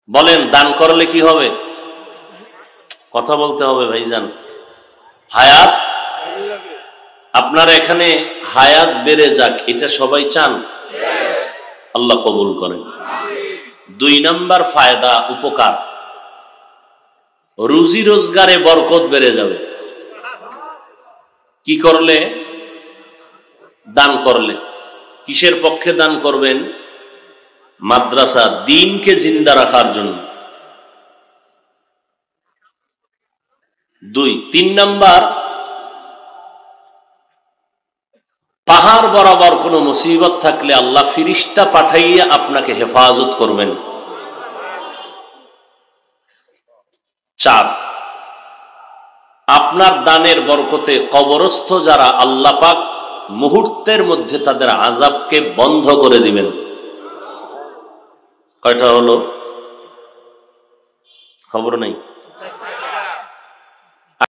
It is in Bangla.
বলেন দান করলে কি হবে? কথা বলতে হবে ভাইজান। হায়াত, আপনার এখানে হায়াত বেড়ে যাক, এটা সবাই চান? আল্লাহ কবুল করেন। 2 নাম্বার ফায়দা, উপকার, রুজি রোজগারে বরকত বেড়ে যাবে। কি করলে? দান করলে। কিসের পক্ষে দান করবেন? মাদ্রাসা, দ্বীনকে জিন্দা রাখার জন্য। 2। 3 নাম্বার, পাহাড় বরাবর কোনো মুসিবত থাকলে আল্লাহ ফিরিস্তা পাঠাইয়া আপনাকে হেফাজত করবেন। 4, আপনার দানের বরকতে কবরস্থ যারা, আল্লাহ পাক মুহূর্তের মধ্যে তাদের আযাবকে বন্ধ করে দিবেন। কয়টা হলো? খবর নেই।